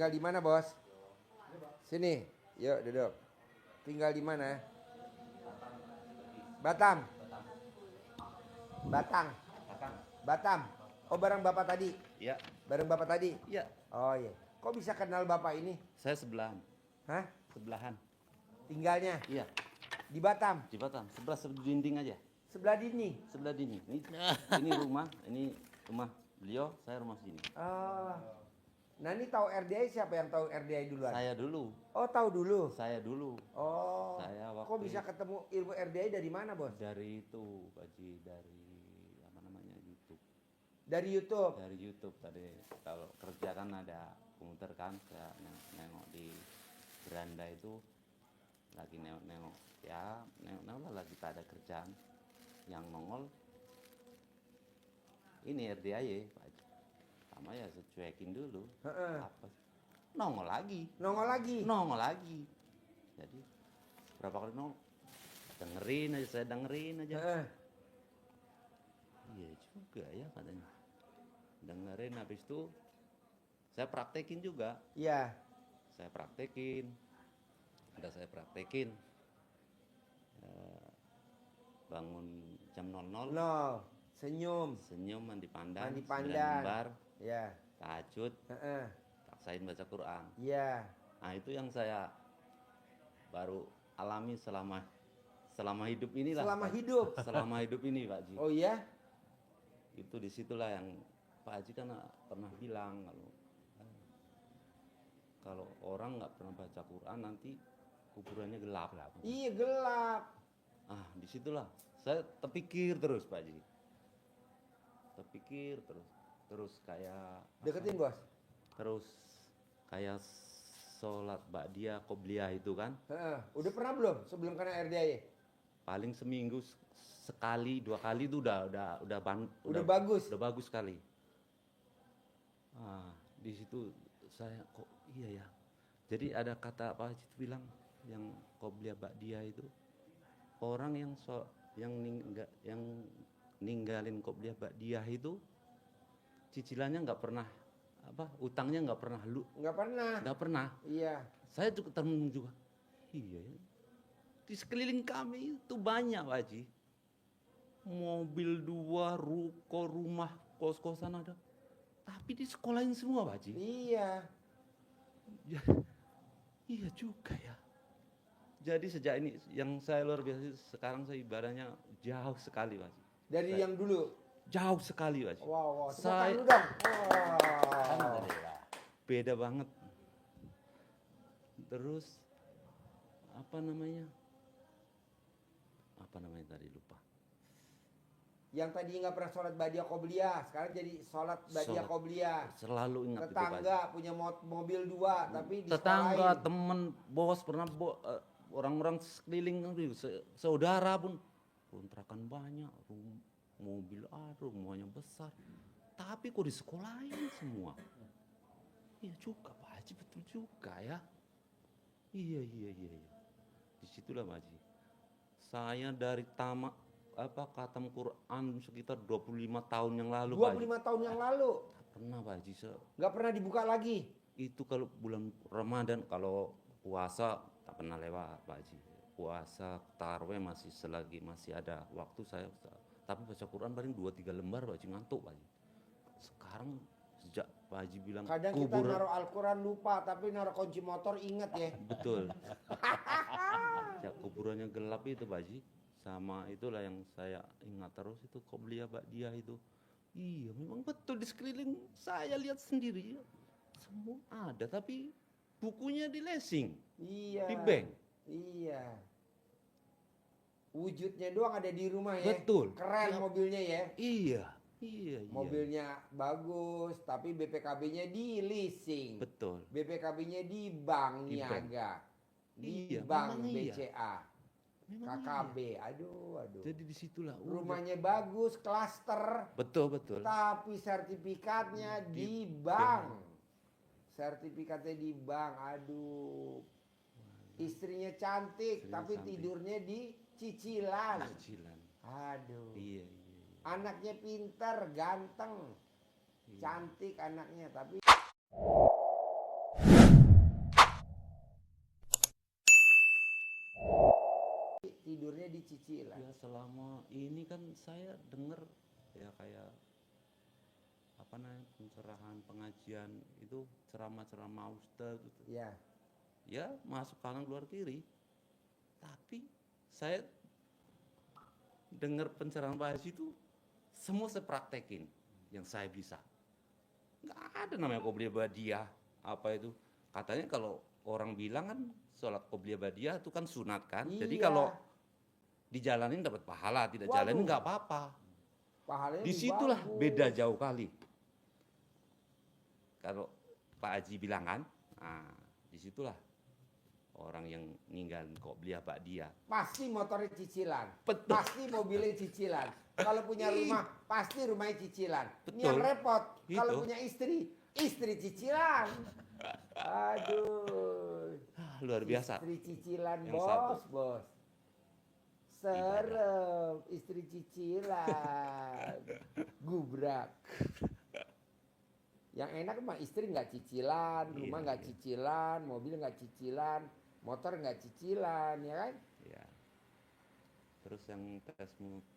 tinggal di mana, Bos? Sini. Yuk, duduk. Tinggal di mana? Batam. Batang. Batam. Oh, bareng Bapak tadi? Iya. Bareng Bapak tadi? Iya. Oh iya. Kok bisa kenal Bapak ini? Saya sebelahan. Hah? Sebelahan. Tinggalnya? Iya. Di Batam? Di Batam. Sebelah dinding aja. Sebelah dinding? Sebelah dinding. Ini rumah. Ini rumah beliau. Saya rumah sini. Oh. Nah ini tahu RDI, siapa yang tahu RDI duluan? Saya dulu. Oh, tahu dulu? Saya dulu. Oh. Saya waktu kok bisa ketemu ilmu RDI dari mana, Bos? dari itu, Pak Ji, dari apa namanya, YouTube. Dari YouTube? Dari YouTube tadi. Kalau kerja kan ada komputer kan, saya nengok di beranda itu lagi nengok ya, nengok lah kita ada kerjaan yang nongol. Ini RDI, Pak Ji. Sama ya saya cuekin dulu. Apa? Nongol lagi. Nongol lagi? Nongol lagi. Jadi berapa kali nongol? Dengerin aja, saya dengerin aja. Iya juga ya katanya. Dengerin, habis itu saya praktekin juga. Iya. Saya praktekin. Saya praktekin. Bangun jam 00. Nol. Senyum. Senyum, mandi pandan. Mandi 9 pandan. lembar. Ya. Tahajud. Paksain baca Quran. Iya. Nah itu yang saya baru alami selama hidup inilah. Selama Pak. hidup? Selama hidup ini, Pak Ji. Oh iya? Itu disitulah yang Pak Haji kan pernah bilang kalau orang nggak pernah baca Quran nanti kuburannya gelap. Iya, gelap. Ah, disitulah saya terpikir terus, Pak Haji. Terpikir terus kayak Deketin, Bos. terus kayak sholat ba'diyah qobliyah itu kan. Udah pernah belum sebelum kena RDI? Paling seminggu sekali 2 kali itu udah bagus. Udah bagus sekali. Ah, di situ saya kok iya ya. Jadi ada kata Pak Haji itu bilang yang qobliyah ba'diyah itu orang yang ninggalin qobliyah ba'diyah itu cicilannya nggak pernah utangnya nggak pernah. Iya. Saya juga temen juga. Iya ya. Di sekeliling kami itu banyak, Pak Haji. Mobil 2, ruko, rumah, kos-kosan ada. Tapi disekolahin semua, Pak Haji. Iya. Ya, iya juga ya. Jadi sejak ini yang saya luar biasa, sekarang saya ibadahnya jauh sekali, Pak Haji. Dari yang dulu? Jauh sekali, Pak Haji. Wow. Saya dulu dong. Wow. Beda banget. Terus apa namanya tadi lupa. Yang tadi nggak pernah sholat ba'diyah qobliyah, sekarang jadi sholat ba'diyah qobliyah. Selalu ingat tetangga itu, punya mobil 2 tapi di tetangga, temen, bos pernah orang-orang sekeliling saudara pun kontrakan banyak, mobil ada, rumahnya besar. Tapi kok disekolahin semua. Iya juga, Pak Haji, betul juga ya. Iya. Disitulah, Pak Haji. Saya dari tamat khatam Quran sekitar 25 tahun yang lalu. 25 tahun yang lalu? Tak pernah, Pak Haji. Nggak pernah dibuka lagi? Itu kalau bulan Ramadan, kalau puasa tak pernah lewat, Pak Haji. Puasa tarawih selagi masih ada waktu saya. Tapi baca Quran paling 2-3 lembar, Pak Haji, ngantuk, Pak Haji. Sekarang sejak Pak Haji bilang kadang kita naruh Al-Quran lupa, tapi naruh kunci motor ingat ya. Betul. Sejak kuburannya gelap itu, Pak Haji, sama itulah yang saya ingat terus itu qobliyah ba'diyah itu. Iya, memang betul di sekeliling saya lihat sendiri. Semua ada, tapi bukunya di lesing. Iya. Di bank. Iya. Wujudnya doang ada di rumah ya. Betul. Keren mobilnya ya. Iya. Mobilnya bagus, tapi BPKB-nya di leasing. Betul. BPKB-nya di bank niaga. Di bank BCA. KKB. Aduh. Jadi disitulah. Rumahnya bagus, klaster. Betul. Tapi sertifikatnya di bank. Sertifikatnya di bank. Aduh. Istrinya cantik, tapi tidurnya di cicilan. Aduh. Iya. Anaknya pintar, ganteng, cantik anaknya, tapi tidurnya di cicilan. Ya selama ini kan saya dengar ya kayak apa namanya pencerahan pengajian itu ceramah-ceramah ustaz gitu. Ya. Ya masuk kanan keluar kiri. Tapi saya dengar pencerahan Pak Haji itu semua saya praktekin yang saya bisa. Nggak ada namanya qobliyah badiah apa itu. Katanya kalau orang bilang kan sholat qobliyah badiah itu kan sunat kan. Jadi Iya. kalau dijalanin dapat pahala, tidak Waduh. jalanin nggak apa-apa. Pahalanya Disitulah bagus. beda jauh kali. Kalau Pak Haji bilang kan, nah, disitulah orang yang ninggalin qobliyah badiah. Pasti motornya cicilan. Betul. Pasti mobilnya cicilan. Kalau punya rumah, pasti rumahnya cicilan. Ini Betul. yang repot. Kalau Gitu. punya istri cicilan. Aduh. Luar biasa. Istri cicilan, Yang satu. bos. Serem, istri cicilan. Gubrak. Yang enak mah istri nggak cicilan, rumah Iya, nggak iya. cicilan, mobil nggak cicilan, motor nggak cicilan, ya kan? Ya. Terus yang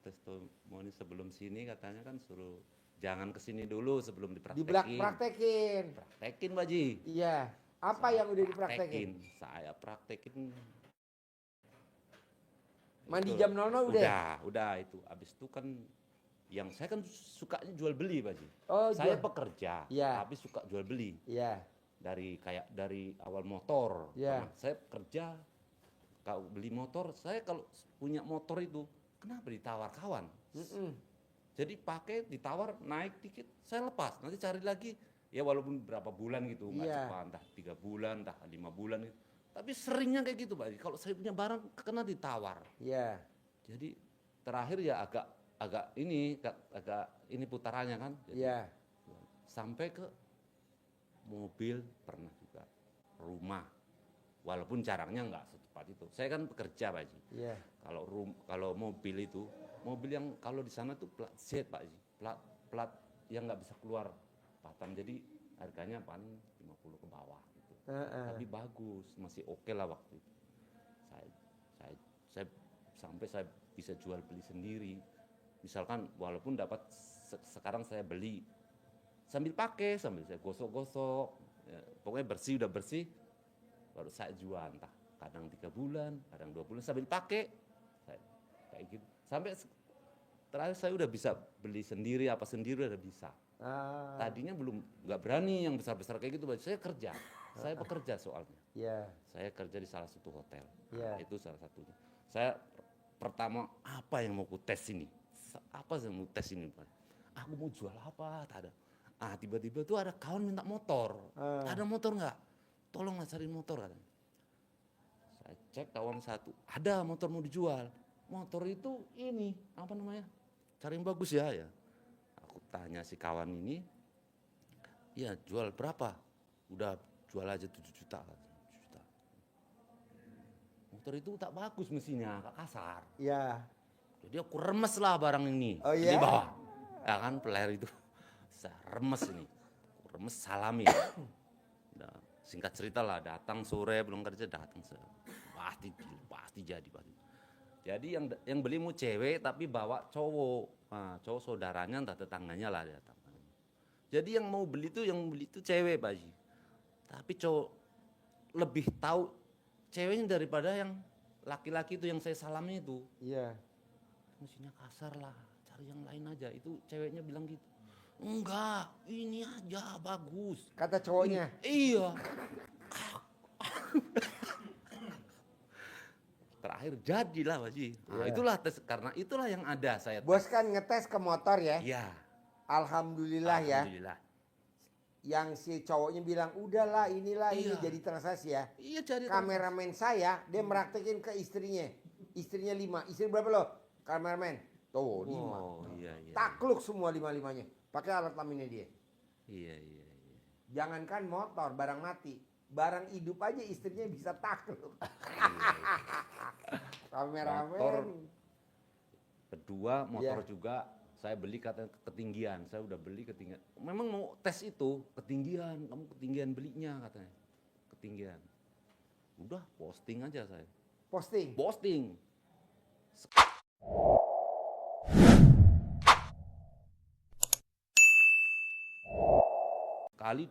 testimoni sebelum sini katanya kan suruh jangan kesini dulu sebelum dipraktekin. Praktekin. Praktekin Pak Haji. Iya. Apa Saya yang udah dipraktekin? Saya praktekin. Mandi Itu. jam 00 udah? Udah itu. Habis itu kan yang saya kan sukanya jual beli Pak Haji. Oh, Saya jual. pekerja, Iya. tapi suka jual beli. Iya. Dari awal motor. Iya. Pernah saya kerja kalau beli motor, saya kalau punya motor itu kenapa ditawar kawan? Mm-mm. Jadi pakai ditawar naik dikit, saya lepas. Nanti cari lagi ya walaupun berapa bulan gitu, nggak Iya. cepat, entah 3 bulan, entah 5 bulan gitu. Tapi seringnya kayak gitu Pak. Kalau saya punya barang kena ditawar. Iya. Jadi terakhir ya agak ini putarannya kan. Jadi, Iya. sampai ke mobil pernah juga, rumah. Walaupun jarangnya nggak secepat itu. Saya kan pekerja Pak Haji. Iya. Kalau mobil itu, mobil yang kalau di sana tuh plat Z Pak Haji. Plat yang nggak bisa keluar Batam. Jadi harganya paling 50 ke bawah gitu. Tapi bagus, masih oke lah waktu itu. Saya sampai saya bisa jual beli sendiri. Misalkan walaupun dapat sekarang saya beli sambil pakai, sambil saya gosok-gosok, ya, pokoknya udah bersih, baru saya jual entah kadang 3 bulan, kadang 2 bulan sambil pakai, saya kayak gitu. Sampai terakhir saya udah bisa beli sendiri, apa sendiri udah bisa. Tadinya nggak berani yang besar-besar kayak gitu, saya kerja, saya pekerja soalnya. Iya. Saya kerja di salah satu hotel, Iya. itu salah satunya. Saya pertama apa yang mau ku tes ini? Apa yang mau tes ini? Aku mau jual apa? Tak ada. Tiba-tiba tuh ada kawan minta motor. Ada motor nggak? Tolonglah cari motor katanya. Saya cek kawan satu, ada motor mau dijual. Motor itu ini apa namanya? Cari yang bagus ya. Aku tanya si kawan ini, ya jual berapa? Udah jual aja 7 juta. 7 juta. Motor itu tak bagus mesinnya, kasar. Iya. Jadi aku remes lah barang ini. Oh, Di iya? bawah. Ya kan player itu. Saya remes ini. Aku remes salami. Nah, singkat cerita lah, datang sore belum kerja datang. Pasti jadi. Jadi yang beli mau cewek tapi bawa cowok. Nah, cowok saudaranya entah tetangganya lah datang. Jadi yang beli itu cewek Pak Haji. Tapi cowok lebih tahu ceweknya daripada yang laki-laki itu yang saya salami itu. Iya. Mesinnya kasar lah, cari yang lain aja. Itu ceweknya bilang gitu. Enggak, ini aja bagus. Kata cowoknya. Iya. Terakhir jadilah Pak Haji. Nah, Iya. itulah tes, karena itulah yang ada saya tes. Bos kan ngetes ke motor ya. Iya. Alhamdulillah ya. Alhamdulillah. Yang si cowoknya bilang udahlah inilah ini Iya. jadi transaksi ya. Iya jadi Kameramen saya dia meraktekin ke istrinya. Istrinya 5. Istri berapa lo? Kameramen. Tuh 5. Oh iya. Takluk semua 5-5-nya. Pakai alat laminnya dia. Iya. Jangankan motor barang mati. Barang hidup aja istrinya bisa takluk. Kameramen. Motor. Kedua motor Iya. juga saya beli katanya ketinggian. Saya udah beli ketinggian. Memang mau tes itu ketinggian. Kamu ketinggian belinya katanya. Ketinggian. Udah posting aja saya. Posting. Posting.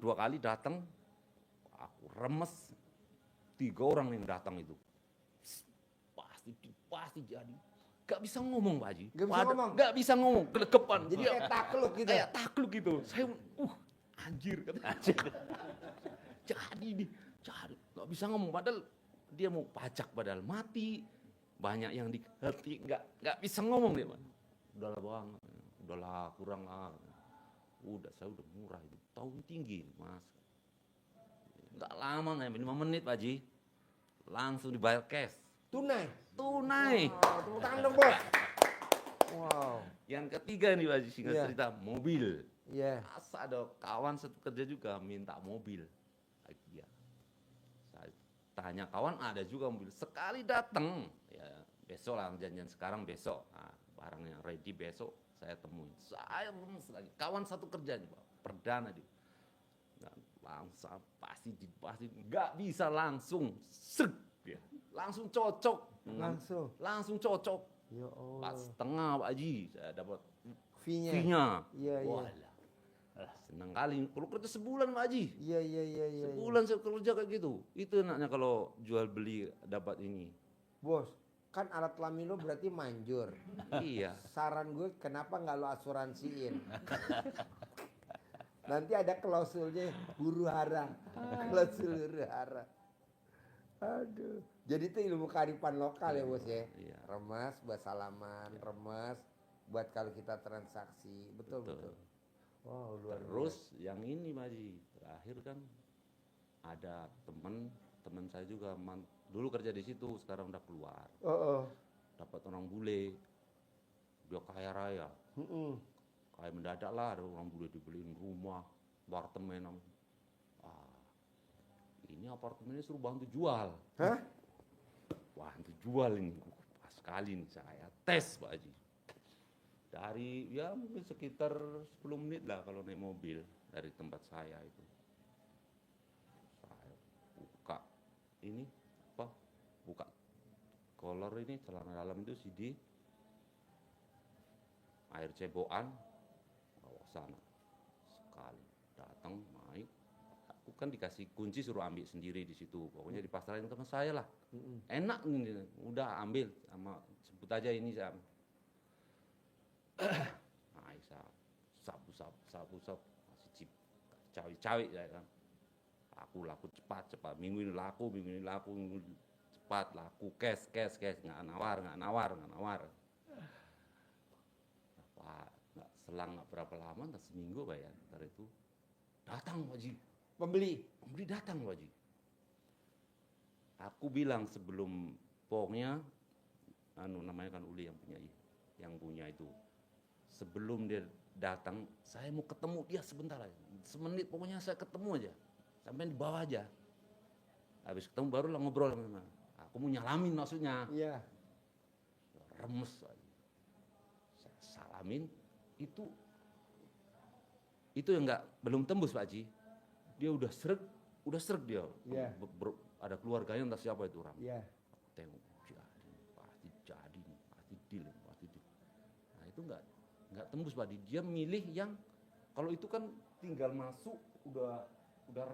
Dua kali datang, aku remes. 3 orang yang datang itu. Pasti jadi. Gak bisa ngomong Pak Haji. Gak bisa ngomong? Gak bisa ngomong, kelekepan. Jadi kayak takluk gitu. Kayak takluk gitu. Saya, anjir. Jadi nih, gak bisa ngomong. Padahal dia mau pajak, padahal mati. Banyak yang dihati, gak bisa ngomong dia. Udahlah bang, udahlah kurang lah. Saya udah murah itu, tahun tinggi mas. Gak lama, nggak 5 menit Pak Haji. Langsung dibayar cash. Tunai. Tunai. Tepuk tangan dong bos. Wow. Yang ketiga nih Pak Haji, singkat Iya. cerita, mobil. Iya. Masa ada kawan satu kerja juga minta mobil. Iya. Saya tanya kawan ada juga mobil. Sekali datang, ya besok lah janjian sekarang besok. Nah, barangnya ready besok saya temuin. Saya lemes lagi. Kawan satu kerja nih Pak, perdana dia. Dan langsung pasti nggak bisa langsung serg dia. Langsung cocok. Langsung cocok. Ya Allah. Pas setengah Pak Haji saya dapat Fee-nya. fee-nya. Iya, iya. Walah. Senang kali. Kalau kerja sebulan Pak Haji. Iya. Sebulan saya kerja kayak gitu. Itu enaknya kalau jual beli dapat ini. Bos, kan alat kelamin lo berarti manjur. Iya. Saran gue kenapa nggak lo asuransiin? Nanti ada klausulnya huru hara. Klausul huru hara. Aduh. Jadi itu ilmu kearifan lokal ya bos ya. Iya. Remas buat salaman, remas buat kalau kita transaksi. Betul. Wow, luar Terus yang ini Pak Haji, terakhir kan ada teman saya juga dulu kerja di situ, sekarang udah keluar. Dapat orang bule, dia kaya raya. Kayak mendadak lah ada orang bule dibeliin rumah, apartemen. Ini apartemennya suruh bantu jual. Hah? Bantu jual ini, pas sekali nih saya tes Pak Haji. Dari ya mungkin sekitar 10 menit lah kalau naik mobil dari tempat saya itu. Saya buka ini buka kolor ini celana dalam itu CD, air cebokan, bawa sana. Sekali datang naik, aku kan dikasih kunci suruh ambil sendiri di situ. Pokoknya dipasrahin teman saya lah. Enak nih, udah ambil sama sebut aja ini saya. Nah, sapu masih cawi-cawi saya kan. Laku cepat. Minggu ini laku, cepat laku, cash, nggak nawar. Nggak selang berapa lama, nggak seminggu bayar. Dari itu datang Pak Haji. Pembeli datang Pak Haji. Aku bilang sebelum pokoknya, namanya kan Uli yang punya itu. Sebelum dia datang, saya mau ketemu dia sebentar aja. Semenit pokoknya saya ketemu aja. Sampai di bawah aja. Habis ketemu baru lah ngobrol sama. Aku mau nyalamin maksudnya. Iya. Remes aja. Saya salamin, itu yang belum tembus Pak Haji. Dia udah sreg dia. Iya. Ada keluarganya entah siapa itu orang. Iya. Tengok jadi, pasti deal. Nah itu nggak tembus Pak Haji. Dia milih yang kalau itu kan tinggal masuk udah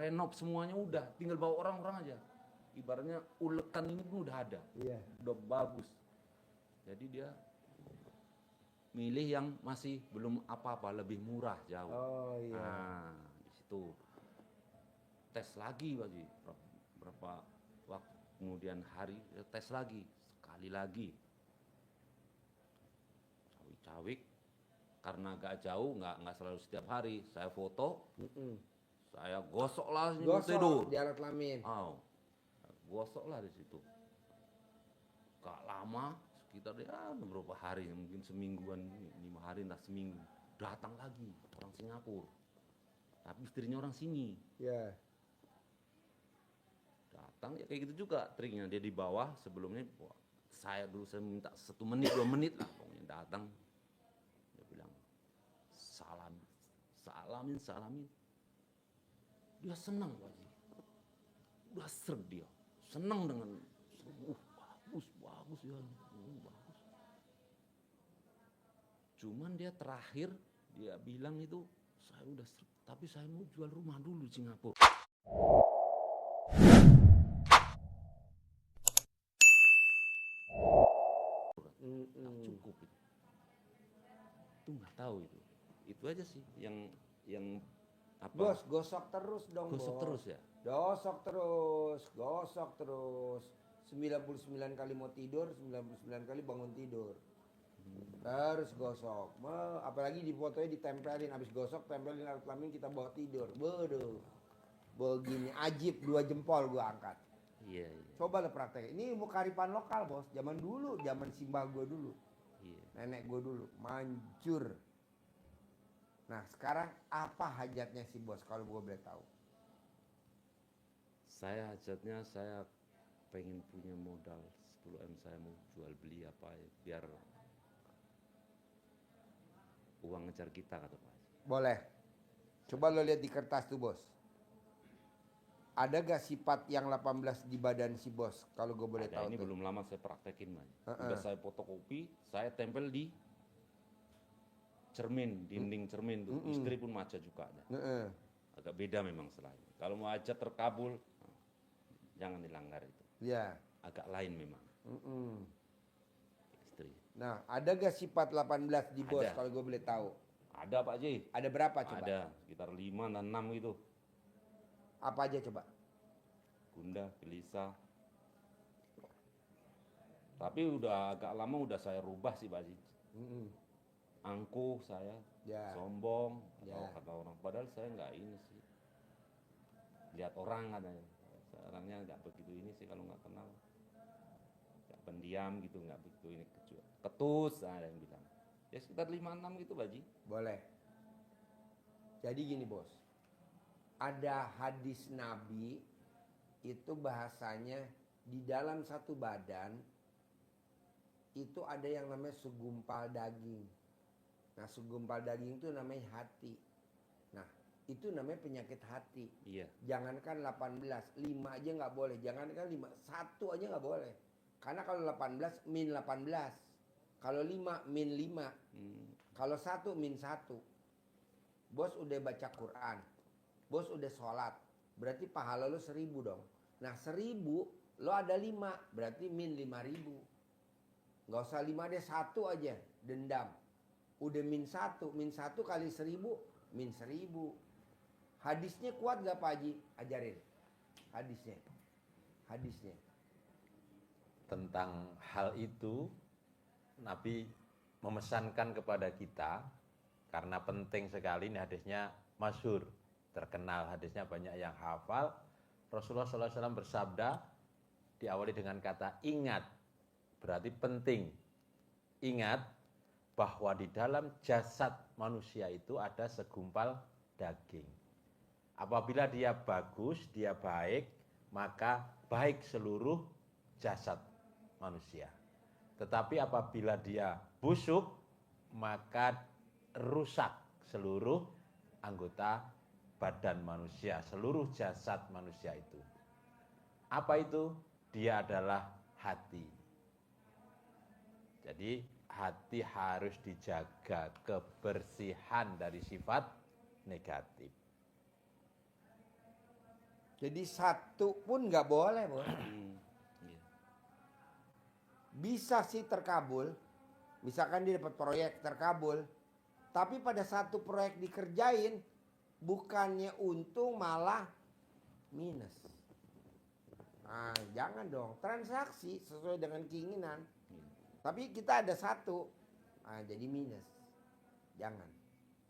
renov semuanya, udah tinggal bawa orang-orang aja. Ibaratnya ulekan ini pun udah ada. Iya. Udah bagus. Jadi dia milih yang masih belum apa-apa, lebih murah jauh. Oh iya. Nah, di situ tes lagi Pak Haji. Berapa waktu kemudian hari tes lagi, sekali lagi. Cawik karena agak jauh, nggak selalu setiap hari. Saya foto, saya gosok lah tidur di alat kelamin. Gosok lah di situ. Gak lama, sekitar beberapa hari, mungkin semingguan, 5 hari entah seminggu. Datang lagi orang Singapura, tapi istrinya orang sini. Iya. Datang ya kayak gitu juga triknya. Dia di bawah sebelumnya. Saya minta 1 menit 2 menit lah pokoknya datang. Bilang salamin. Dia senang Pak Haji. Udah serg dia. Senang dengan bagus ya. Bagus. Cuman dia terakhir dia bilang itu saya udah tapi saya mau jual rumah dulu di Singapura. Nggak cukup itu. Itu nggak tahu itu. Itu aja sih yang apa? Bos, gosok terus dong, Gosok Bos. terus ya. Gosok terus. 99 kali mau tidur, 99 kali bangun tidur. Terus gosok. Apalagi di fotonya ditempelin, habis gosok tempelin alat kelamin kita bawa tidur. Bodoh. Begini ajib 2 jempol gua angkat. Iya, iya. Coba lah praktek. Ini ilmu kearifan lokal, Bos. Zaman dulu, zaman simbah gua dulu. Iya. Nenek gua dulu manjur. Nah, sekarang apa hajatnya si Bos kalau gua boleh tahu? Saya hajatnya saya pengen punya modal 10M, saya mau jual beli apa ya biar uang ngejar kita kata Pak. Boleh. Coba lo lihat di kertas tuh, Bos. Ada gak sifat yang 18 di badan si Bos kalau gue boleh tahu? Ini tuh? belum lama saya praktekin, Mas. Udah saya fotokopi, saya tempel di cermin, dinding cermin tuh. Istri pun maca juga ada. Agak beda memang selain. Kalau mau hajat terkabul, jangan dilanggar itu. Iya. Agak lain memang. Istri. Nah, ada gak sifat 18 di Bos Ada. kalau gue boleh tahu? Ada Pak Ji. Ada berapa coba? Ada sekitar 5 dan 6 gitu. Apa aja coba? Gundah, gelisah. Tapi udah agak lama udah saya rubah sih Pak Ji. Angkuh saya, Ya. sombong, Ya. atau kata orang. Padahal saya nggak ini sih. Lihat orang katanya. Orangnya nggak begitu ini sih kalau nggak kenal. Nggak pendiam gitu, nggak begitu ini ketus, ada yang bilang. Ya sekitar 5-6 gitu Pak Ji. Boleh. Jadi gini, Bos. Ada hadis Nabi itu bahasanya di dalam satu badan itu ada yang namanya segumpal daging. Nah, segumpal daging itu namanya hati. Nah, itu namanya penyakit hati. Iya. Jangankan 18, 5 aja nggak boleh. Jangankan 5, 1 aja nggak boleh. Karena kalau 18 min 18. Kalau 5 min 5. Kalau 1 min 1. Bos udah baca Quran. Bos udah sholat. Berarti pahala lo 1000 dong. Nah 1000 lo ada 5. Berarti min 5000. Nggak usah 5 deh, 1 aja. Dendam. Udah min 1. Min 1 kali 1000. Min 1000. Hadisnya kuat gak Pak Haji? Ajarin. Hadisnya. Tentang hal itu Nabi memesankan kepada kita, karena penting sekali, ini hadisnya masyhur, terkenal, hadisnya banyak yang hafal. Rasulullah SAW bersabda, diawali dengan kata ingat, berarti penting. Ingat bahwa di dalam jasad manusia itu ada segumpal daging. Apabila dia bagus, dia baik, maka baik seluruh jasad manusia. Tetapi apabila dia busuk, maka rusak seluruh anggota badan manusia, seluruh jasad manusia itu. Apa itu? Dia adalah hati. Jadi hati harus dijaga kebersihan dari sifat negatif. Jadi 1 pun nggak boleh, Bos. Iya. Bisa sih terkabul. Misalkan dia dapat proyek terkabul. Tapi pada satu proyek dikerjain, bukannya untung malah minus. Nah, jangan dong. Transaksi sesuai dengan keinginan. Tapi kita ada 1. Nah, jadi minus. Jangan.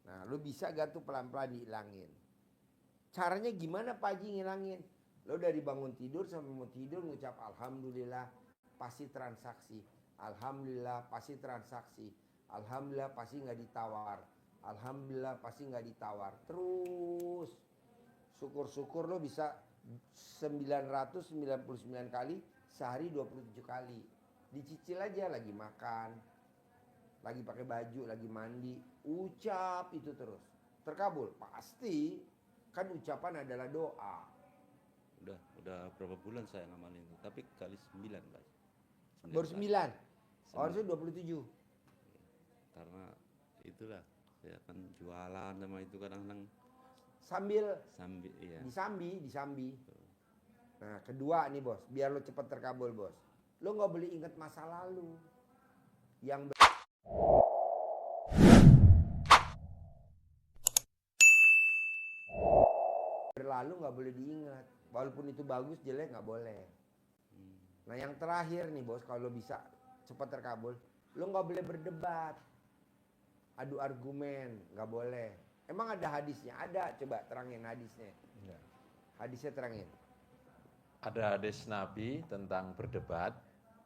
Nah, lu bisa gak tuh pelan-pelan dihilangin? Caranya gimana Pak Haji ngilangin? Lo dari bangun tidur sampai mau tidur ngucap alhamdulillah pasti transaksi. Alhamdulillah pasti transaksi. Alhamdulillah pasti nggak ditawar. Alhamdulillah pasti nggak ditawar. Terus syukur-syukur lo bisa 999 kali sehari 27 kali. Dicicil aja, lagi makan, lagi pakai baju, lagi mandi, ucap itu terus. Terkabul pasti. Kan ucapan adalah doa. Udah berapa bulan saya ngamalin itu, tapi kali 9 Pak. Baru 9. Harusnya 27. Karena itulah saya akan jualan sama itu kadang-kadang Sambil sambil iya. disambi. Nah, kedua nih bos, biar lo cepat terkabul bos. Lo nggak boleh ingat masa lalu. Yang berlalu nggak boleh diingat. Walaupun itu bagus, jelek nggak boleh. Nah, yang terakhir nih bos, kalau lo bisa cepat terkabul, lo nggak boleh berdebat, adu argumen, nggak boleh. Emang ada hadisnya? Ada, coba terangin hadisnya. Ya. Hadisnya terangin. Ada hadis Nabi tentang berdebat.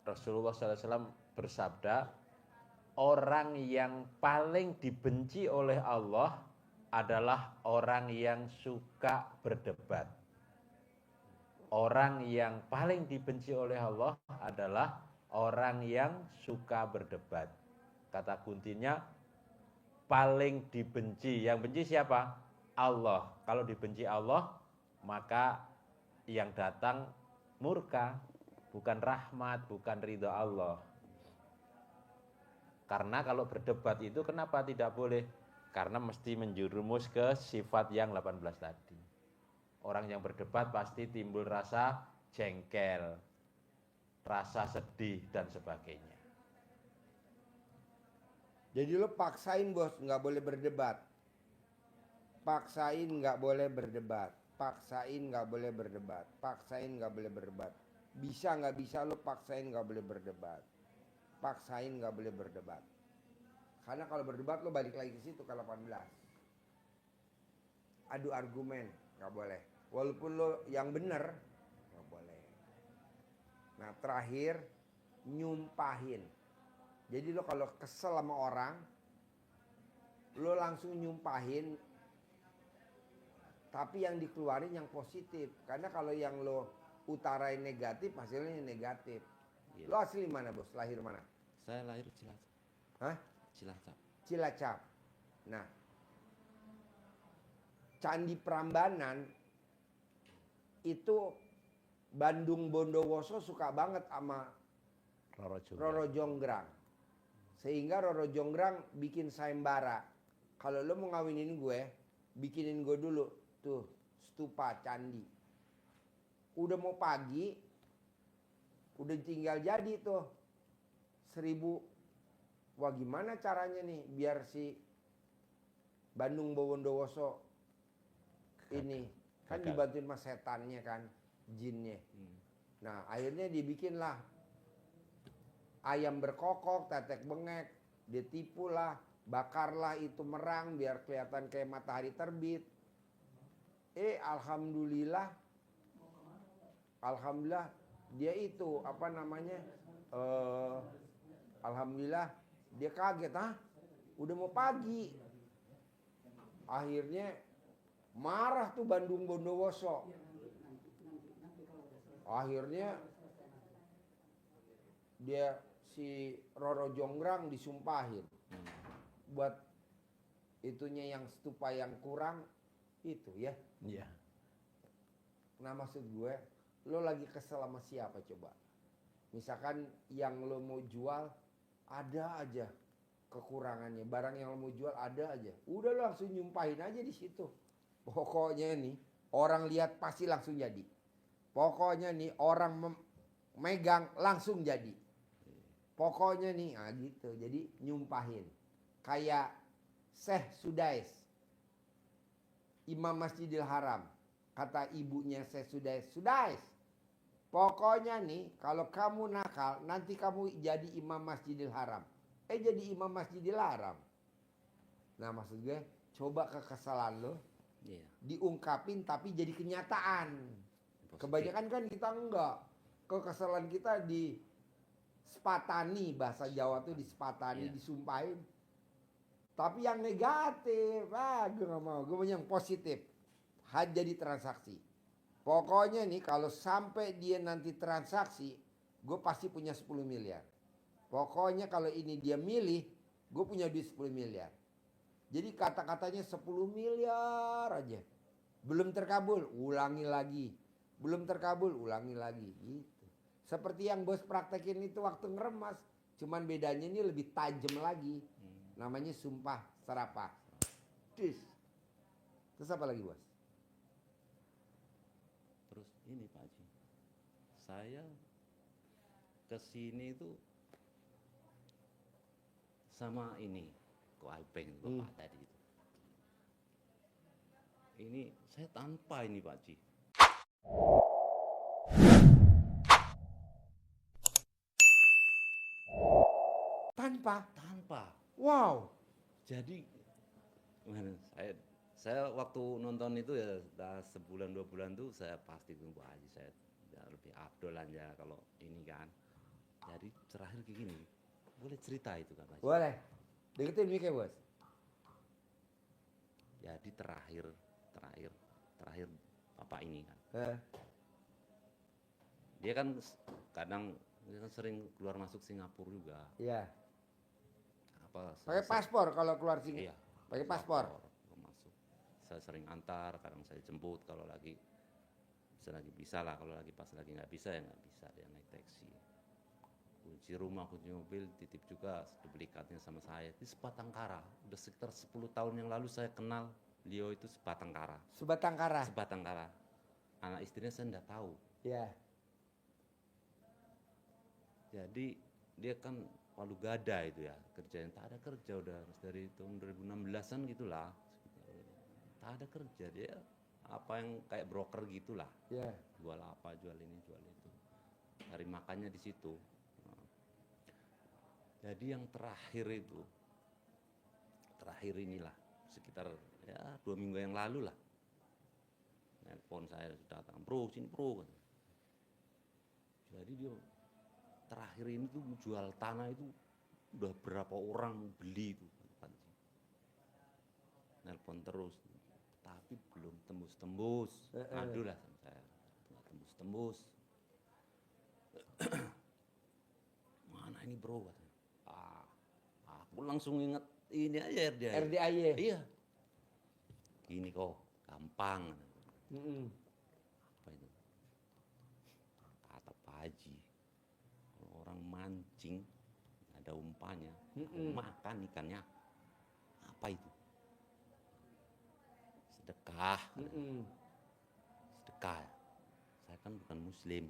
Rasulullah SAW bersabda, orang yang paling dibenci oleh Allah adalah orang yang suka berdebat. Orang yang paling dibenci oleh Allah adalah orang yang suka berdebat. Kata kuncinya, paling dibenci. Yang benci siapa? Allah. Kalau dibenci Allah, maka yang datang murka, bukan rahmat, bukan ridho Allah. Karena kalau berdebat itu kenapa tidak boleh? Karena mesti menjerumus ke sifat yang 18 tadi. Orang yang berdebat pasti timbul rasa jengkel, rasa sedih, dan sebagainya. Jadi lo paksain bos, nggak boleh berdebat. Paksain nggak boleh berdebat. Paksain nggak boleh berdebat. Paksain nggak boleh berdebat. Bisa nggak bisa lo paksain nggak boleh berdebat. Paksain nggak boleh berdebat. Karena kalau berdebat lo balik lagi ke situ ke 18. Adu argumen nggak boleh. Walaupun lo yang benar nggak boleh. Nah terakhir nyumpahin. Jadi lo kalau kesel sama orang, lo langsung nyumpahin, tapi yang dikeluarin yang positif. Karena kalau yang lo utarain negatif, hasilnya negatif. Iya. Lo asli mana bos? Lahir mana? Saya lahir Cilacap. Hah? Cilacap. Cilacap. Nah, Candi Prambanan itu Bandung Bondowoso suka banget sama Roro Jonggrang. Sehingga Roro Jonggrang bikin sayembara. Kalau lo mau ngawinin gue, bikinin gue dulu tuh stupa candi. Udah mau pagi, udah tinggal jadi tuh 1000. Wah gimana caranya nih biar si Bandung Bondowoso ini kan dibantuin sama setannya kan, jinnya. Nah akhirnya dibikinlah ayam berkokok, tetek bengek, dia tipulah, bakarlah itu merang biar kelihatan kayak matahari terbit. Alhamdulillah dia itu apa namanya? Alhamdulillah dia kaget, udah mau pagi. Akhirnya marah tuh Bandung Bondowoso. Akhirnya dia si Roro Jonggrang disumpahin buat itunya yang stupa yang kurang itu ya. Iya. Nah maksud gue, lo lagi kesel sama siapa coba? Misalkan yang lo mau jual ada aja kekurangannya, barang yang lo mau jual ada aja. Udah lo langsung nyumpahin aja di situ. Pokoknya nih orang lihat pasti langsung jadi. Pokoknya nih orang megang langsung jadi. Pokoknya nih, gitu. Jadi nyumpahin. Kayak Syekh Sudais, Imam Masjidil Haram. Kata ibunya Syekh Sudais, pokoknya nih kalau kamu nakal, nanti kamu jadi Imam Masjidil Haram. Jadi Imam Masjidil Haram. Nah maksud gue, coba kekesalan lo, diungkapin tapi jadi kenyataan. Kebanyakan kan kita enggak. Kekesalan kita di sepatani, bahasa Jawa tuh disepatani, disumpahin. Tapi yang negatif, gue gak mau. Gue mau yang positif. Jadi transaksi. Pokoknya nih kalau sampai dia nanti transaksi, gue pasti punya 10 miliar. Pokoknya kalau ini dia milih, gue punya duit 10 miliar. Jadi kata-katanya 10 miliar aja. Belum terkabul, ulangi lagi. Belum terkabul, ulangi lagi. Gitu. Seperti yang bos praktekin itu waktu ngeremas. Cuman bedanya ini lebih tajam lagi. Namanya sumpah serapah. Dis. Terus apa lagi bos? Terus ini Pak Haji, saya kesini itu sama ini Koalpeng Bapak tadi itu. Ini saya tanpa ini Pak Haji. Tanpa. Wow. Jadi gimana, saya waktu nonton itu ya sudah sebulan 2 bulan tuh saya pasti tuh Pak Haji, saya ya lebih afdol aja kalau ini kan. Jadi terakhir kayak gini, boleh cerita itu kan Pak Haji? Boleh. Deketin mic bos. Jadi terakhir Bapak ini kan. Dia kan sering keluar masuk Singapura juga. Iya. Apa? Pakai paspor kalau keluar sini. Iya. Pakai paspor. Masuk. Saya sering antar, kadang saya jemput kalau lagi bisa lah, kalau lagi pas lagi nggak bisa ya nggak bisa, dia naik taksi. Kunci rumah, kunci mobil titip juga duplikatnya sama saya. Di sebatang kara. Udah sekitar 10 tahun yang lalu saya kenal beliau itu sebatang kara. Sebatang kara. Sebatang kara. Anak istrinya saya enggak tahu. Iya. Jadi dia kan palu gada itu ya, kerjanya tak ada kerja udah dari tahun 2016-an gitulah. Tak ada kerja, dia apa yang kayak broker gitulah. Iya. Jual apa, jual ini, jual itu. Cari makannya di situ. Nah, jadi yang terakhir inilah sekitar ya 2 minggu yang lalu lah. Nelpon saya datang, bro sini bro. Jadi dia terakhir ini tuh jual tanah itu udah berapa orang beli itu. Nelpon terus, tapi belum tembus-tembus. Aduh lah sama saya, nggak tembus-tembus. Mana ini bro? Aku langsung ingat ini aja RDAY. RDAY. Iya. Gini kok, gampang. Apa itu? Kata Pak Haji, kalau orang mancing ada umpannya, makan ikannya. Apa itu? Sedekah. Sedekah. Saya kan bukan muslim.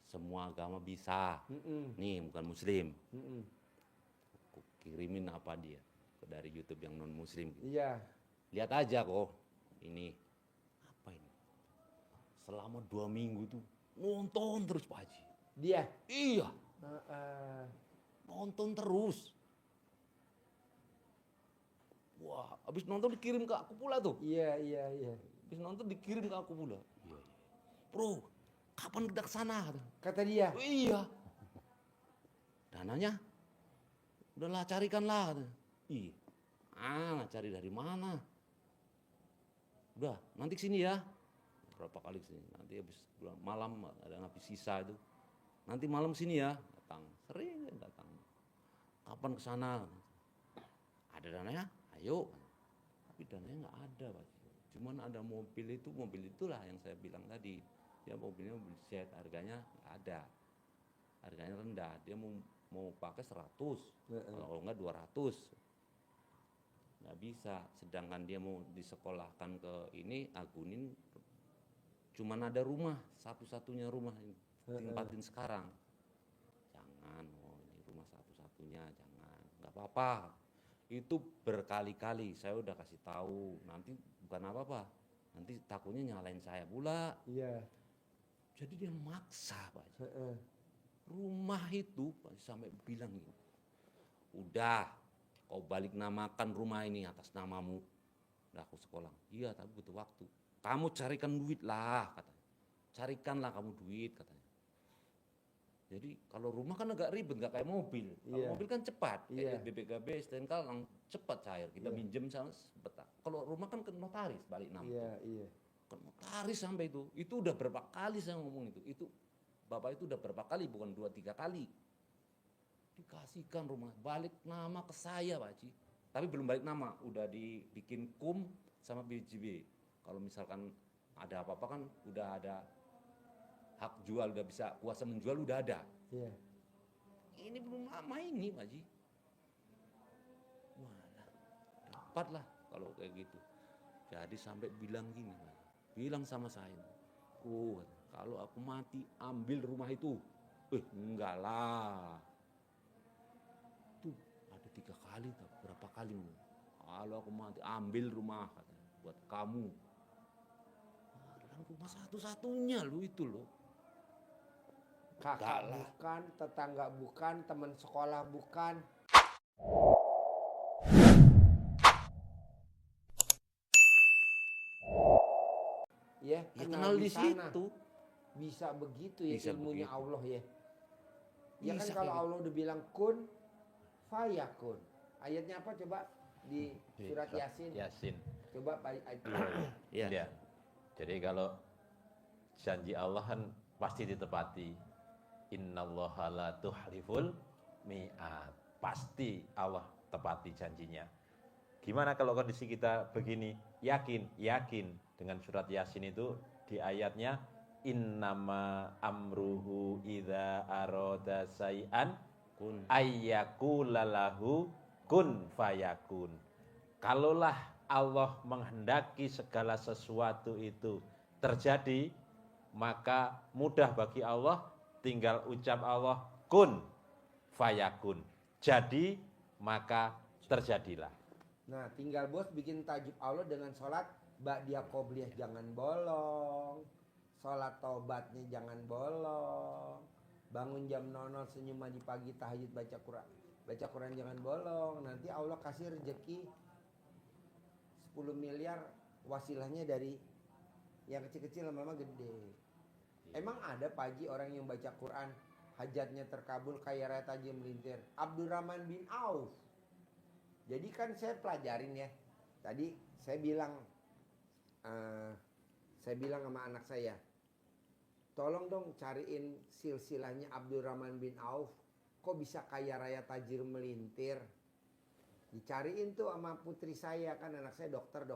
Semua agama bisa. Nih bukan muslim. Aku kirimin apa dia dari YouTube yang non muslim. Iya. Lihat aja kok. Ini apa ini? Selama 2 minggu tuh nonton terus Pak Haji. Dia. Iya. Nonton terus. Wah, habis nonton dikirim ke aku pula tuh. Iya. Habis nonton dikirim ke aku pula. Iya. Bro, kapan kita ke sana? Kata dia. Iya. Dananya udahlah carikanlah. Iya. Cari dari mana? Udah, nanti kesini ya. Berapa kali kesini? Nanti habis malam ada habis sisa itu. Nanti malam sini ya. Datang, sering datang. Kapan ke sana? Ada dananya? Ayo. Tapi dananya nggak ada, Pak. Cuman ada mobil itulah yang saya bilang tadi. Dia mobilnya mobil jet, harganya nggak ada. Harganya rendah. Dia mau pakai 100, kalau enggak 200. Nggak bisa, sedangkan dia mau disekolahkan ke ini Agunin, cuman ada rumah, satu-satunya rumah yang ditempatin sekarang. Jangan, ini rumah satu-satunya, jangan, nggak apa-apa. Itu berkali-kali saya udah kasih tahu, nanti bukan apa-apa, nanti takutnya nyalain saya pula. Iya. Jadi dia maksa Pak. Rumah itu Pak, sampai bilang gitu, udah kau balik namakan rumah ini atas namamu. Udah aku sekolah. Iya, tapi butuh waktu. Kamu carikan duit lah, katanya. Carikanlah kamu duit, katanya. Jadi kalau rumah kan agak ribet, nggak kayak mobil. Kalau mobil kan cepat. Kayak BPKB, STNK cepat cair. Kita minjem sana sebentar. Kalau rumah kan ke notaris balik nama. Iya. Ke notaris sampai itu. Itu udah berapa kali saya ngomong itu. Itu Bapak itu udah berapa kali, bukan 2-3 kali. Dikasihkan rumah, balik nama ke saya Pak Haji. Tapi belum balik nama, udah dibikin KUM sama BJB. Kalau misalkan ada apa-apa kan udah ada hak jual, udah bisa kuasa menjual, udah ada. Iya. Ini belum lama ini Pak Haji. dapat lah kalau kayak gitu. Jadi sampai bilang gini, bilang sama saya, kalau aku mati ambil rumah itu. Enggak lah. Tuh ada 3 kali, berapa kali? Kalau aku mati ambil rumah katanya, buat kamu. Rumah satu-satunya lu itu loh. Kakak bukan, tetangga bukan, teman sekolah bukan. Ya, Ya kenal di situ. Bisa begitu ya Bisa ilmunya begitu. Allah ya. Ya kan Bisa kalau kayak Allah udah bilang kun, fayakun. Ayatnya apa coba di surat Yasin? Yasin. Coba ayat Iya. Ya. Jadi kalau janji Allah kan pasti ditepati. Innallaha la tuhliful mi'ad. Pasti Allah tepati janjinya. Gimana kalau kondisi kita begini? Yakin dengan surat Yasin itu di ayatnya innama amruhu idza arada say'an Kun. ayyakulalahu kun fayakun. Kalaulah Allah menghendaki segala sesuatu itu terjadi, maka mudah bagi Allah, tinggal ucap Allah kun fayakun. Jadi maka terjadilah. Nah, tinggal bos bikin tajuk Allah dengan sholat ba'diyah qobliyah jangan bolong. Sholat taubatnya jangan bolong. Bangun jam 00 senyum di pagi tahajud baca Quran. Baca Quran jangan bolong. Nanti Allah kasih rezeki 10 miliar wasilahnya dari yang kecil-kecil lama-lama gede. Emang ada Pak Haji orang yang baca Quran hajatnya terkabul kaya raya tajam melintir? Abdurrahman bin Auf. Jadi kan saya pelajarin ya. Tadi saya bilang sama anak saya, tolong dong cariin silsilahnya Abdurrahman bin Auf. Kok bisa kaya raya tajir melintir? Dicariin tuh sama putri saya, kan anak saya dokter,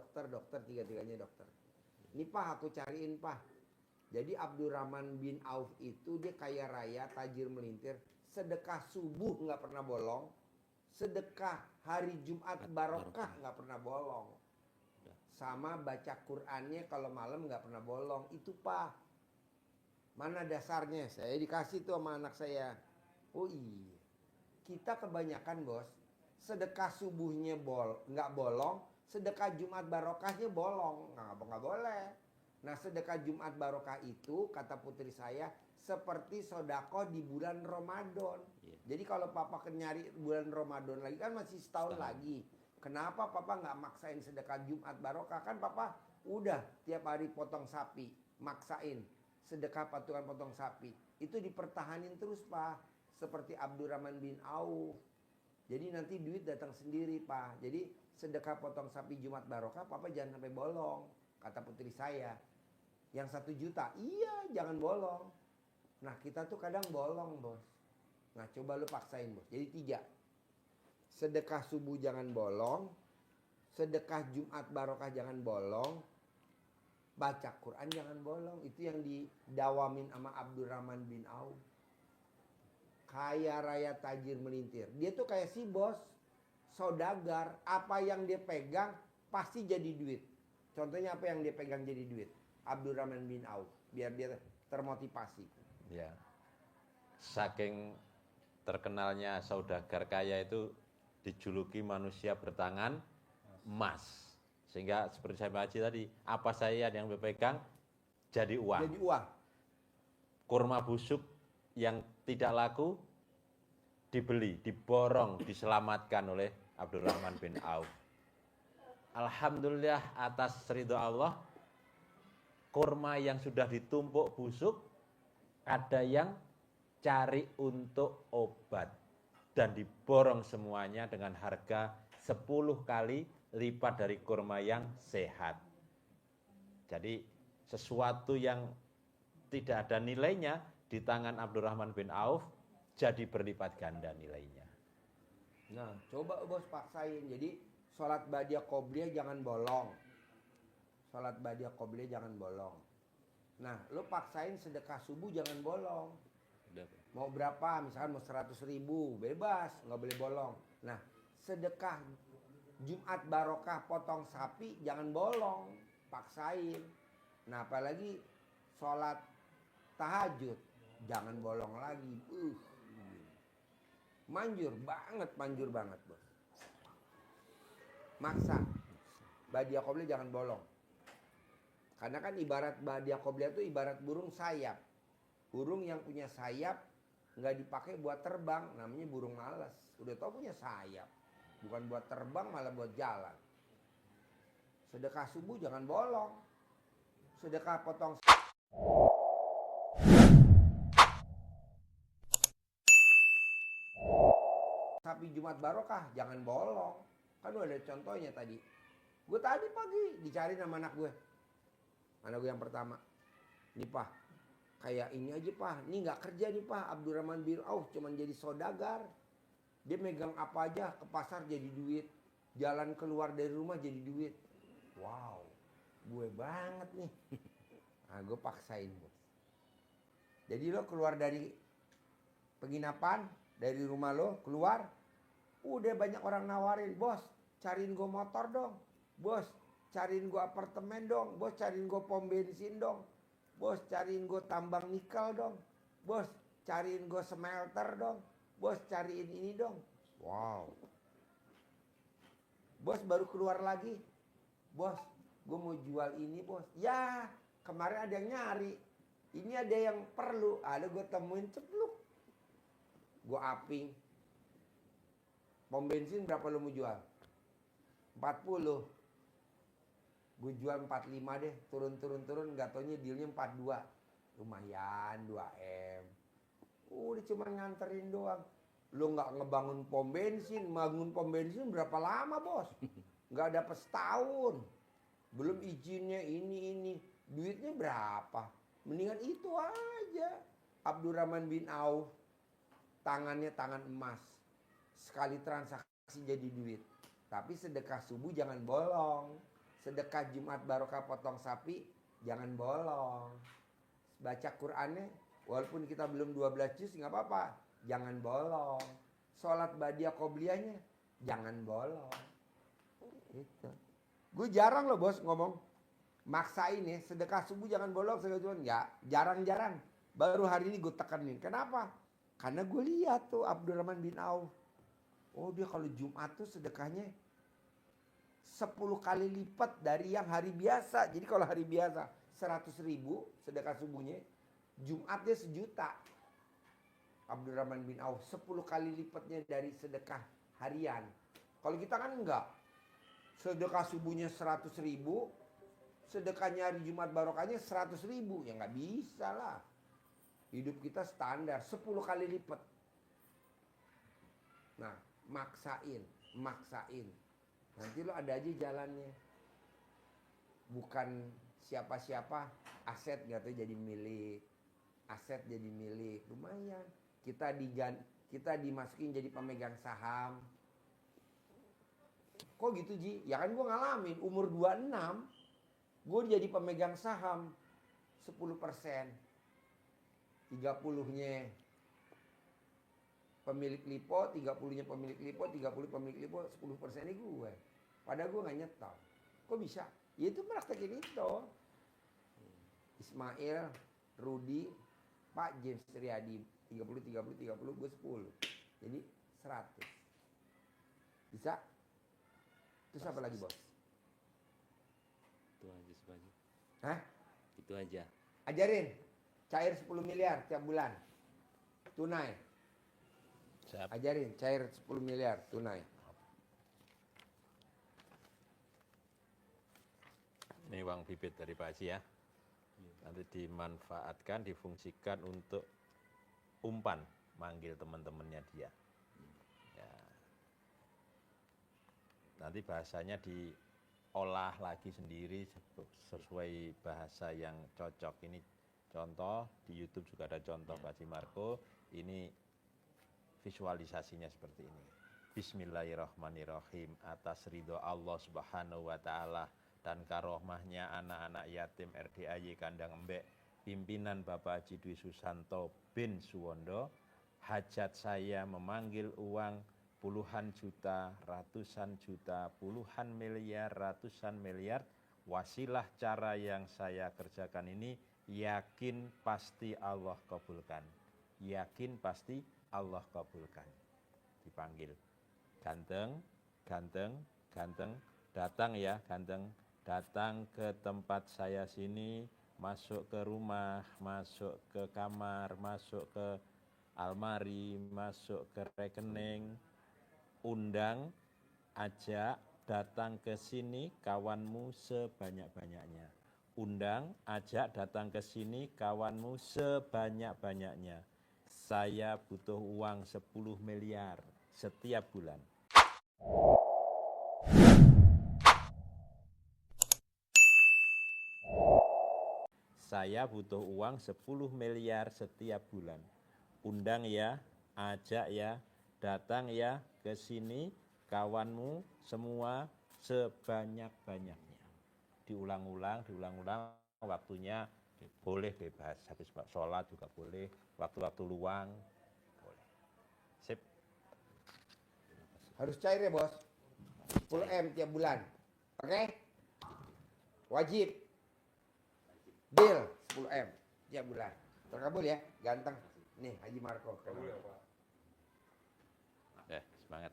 tiga-tiganya dokter. Ini Pak aku cariin Pak. Jadi Abdurrahman bin Auf itu dia kaya raya tajir melintir. Sedekah subuh nggak pernah bolong. Sedekah hari Jumat barokah nggak pernah bolong. Sama baca Qur'annya kalau malam nggak pernah bolong. Itu Pak. Mana dasarnya? Saya dikasih tuh sama anak saya. Oh iya. Kita kebanyakan bos. Sedekah subuhnya nggak bolong. Sedekah Jumat barokahnya bolong. Nggak boleh. Nah sedekah Jumat barokah itu kata putri saya seperti sodako di bulan Ramadan. Jadi kalau papa nyari bulan Ramadan lagi kan masih setahun lagi. Kenapa papa nggak maksain sedekah Jumat barokah? Kan papa udah tiap hari potong sapi, maksain sedekah patungan potong sapi. Itu dipertahanin terus Pak. Seperti Abdurrahman bin Auf. Jadi nanti duit datang sendiri Pak. Jadi sedekah potong sapi Jumat barokah papa jangan sampai bolong. Kata putri saya. Yang 1 juta, iya jangan bolong. Nah kita tuh kadang bolong bos. Nah coba lu paksain bos. Jadi 3. Sedekah subuh jangan bolong. Sedekah Jumat barokah jangan bolong. Baca Quran jangan bolong. Itu yang didawamin sama Abdurrahman bin Auf. Kaya raya tajir melintir. Dia tuh kayak si bos. Saudagar. Apa yang dia pegang pasti jadi duit. Contohnya apa yang dia pegang jadi duit. Abdurrahman bin Auf. Biar dia termotivasi. Ya. Saking terkenalnya saudagar kaya itu dijuluki manusia bertangan emas. Sehingga seperti saya baca tadi, apa saya yang berpegang jadi uang. Jadi uang. Kurma busuk yang tidak laku dibeli, diborong, diselamatkan oleh Abdurrahman bin Auf. Alhamdulillah atas ridho Allah, kurma yang sudah ditumpuk busuk, ada yang cari untuk obat. Dan diborong semuanya dengan harga 10 kali lipat dari kurma yang sehat. Jadi sesuatu yang tidak ada nilainya di tangan Abdurrahman bin Auf jadi berlipat ganda nilainya. Nah coba bos paksain. Jadi sholat ba'diyah qobliyah jangan bolong. Sholat ba'diyah qobliyah jangan bolong. Nah lo paksain sedekah subuh jangan bolong. Mau berapa? Misalkan mau 100.000 bebas, nggak boleh bolong. Nah sedekah Jumat barokah potong sapi jangan bolong, paksain. Nah apalagi sholat tahajud jangan bolong lagi. Manjur banget bos. Maksa badiah qobliyah jangan bolong. Karena kan ibarat badiah qobliyah itu ibarat burung sayap. Burung yang punya sayap nggak dipakai buat terbang, namanya burung malas. Udah tau punya sayap, bukan buat terbang malah buat jalan. Sedekah subuh jangan bolong. Sedekah potong sapi Jumat barokah jangan bolong. Kan udah ada contohnya tadi. Gue tadi pagi dicari sama anak gue. Anak gue yang pertama. Nih Pak, kayak ini aja Pak. Ini nggak kerja nih Pak. Abdurrahman bin Auf cuman jadi saudagar. Dia megang apa aja ke pasar jadi duit. Jalan keluar dari rumah jadi duit. Wow, gue banget nih. Nah, gue paksain bos. Jadi lo keluar dari penginapan, dari rumah lo keluar, udah banyak orang nawarin, bos cariin gue motor dong, bos cariin gue apartemen dong, bos cariin gue pom bensin dong, bos cariin gue tambang nikel dong, bos cariin gue smelter dong, bos cariin ini dong. Wow. Bos baru keluar lagi, bos gue mau jual ini bos. Ya kemarin ada yang nyari, ini ada yang perlu, ada gue temuin cepluk. Gue aping. Pom bensin berapa lo mau jual? 40. Gue jual 45 deh. Turun. Gak taunya dealnya 42. Lumayan 2M. Udah cuma nganterin doang. Lo gak ngebangun pom bensin. Bangun pom bensin berapa lama bos? Gak dapet setahun. Belum izinnya ini. Duitnya berapa? Mendingan itu aja. Abdurrahman bin Auf. Tangannya tangan emas. Sekali transaksi jadi duit. Tapi sedekah subuh jangan bolong. Sedekah Jumat barokah potong sapi jangan bolong. Baca Qur'annya walaupun kita belum 12 juz nggak apa-apa. Jangan bolong. Sholat badiah qobliyahnya jangan bolong. Gitu. Gue jarang loh bos ngomong. Maksain ya sedekah subuh jangan bolong. Ya jarang-jarang. Baru hari ini gue tekenin. Kenapa? Karena gue lihat tuh Abdurrahman bin Auf. Oh dia kalau Jumat tuh sedekahnya 10 kali lipat dari yang hari biasa. Jadi kalau hari biasa 100.000 sedekah subuhnya. Jumatnya 1 juta. Abdurrahman bin Auf 10 kali lipatnya dari sedekah harian. Kalau kita kan enggak. Sedekah subuhnya 100.000. Sedekahnya hari Jumat barokahnya 100.000. Ya nggak bisa lah. Hidup kita standar 10 kali lipat. Nah, maksain. Nanti lo ada aja jalannya. Bukan siapa-siapa aset gitu jadi milik. Lumayan. Kita dimasukin jadi pemegang saham. Kok gitu Ji? Ya kan gue ngalamin umur 26. Gue jadi pemegang saham 10%. 30-nya pemilik Lipo, 30-nya pemilik Lipo, 30 pemilik Lipo, 10%-nya gue. Padahal gue gak nyetok. Kok bisa? Ya itu praktekin itu. Ismail, Rudi, Pak James Riyadi, 30, gue 10. Jadi 100. Bisa? Terus apa lagi bos? Itu aja sebanyak. Hah? Itu aja. Ajarin. Cair 10 miliar tiap bulan. Tunai. Siap. Ajarin cair 10 miliar tunai. Ini uang bibit dari Pak Haji ya. Nanti dimanfaatkan, difungsikan untuk umpan, manggil teman-temannya dia. Ya. Nanti bahasanya diolah lagi sendiri sesuai bahasa yang cocok. Ini contoh, di YouTube juga ada contoh Pak Haji Marko. Ini visualisasinya seperti ini. Bismillahirrahmanirrahim. Atas ridho Allah Subhanahu wa Ta'ala dan karohmahnya anak-anak yatim RDAY Kandang Embek, pimpinan Bapak Haji Dwi Susanto bin Suwondo, hajat saya memanggil uang puluhan juta, ratusan juta, puluhan miliar, ratusan miliar, wasilah cara yang saya kerjakan ini yakin pasti Allah kabulkan. Yakin pasti Allah kabulkan. Dipanggil. Ganteng, ganteng, ganteng, datang ya ganteng, datang ke tempat saya sini, masuk ke rumah, masuk ke kamar, masuk ke almari, masuk ke rekening, undang, ajak, datang ke sini kawanmu sebanyak-banyaknya. Undang, ajak, datang ke sini kawanmu sebanyak-banyaknya. Saya butuh uang 10 miliar setiap bulan. Saya butuh uang 10 miliar setiap bulan. Undang ya, ajak ya, datang ya ke sini kawanmu semua sebanyak-banyaknya. Diulang-ulang, waktunya boleh bebas. Habis sholat juga boleh, waktu-waktu luang boleh. Sip. Harus cair ya bos. 10 M tiap bulan. Oke? Wajib. Deal 10 M tiap bulan. Terkabul ya, ganteng. Nih Haji Marco. Semangat.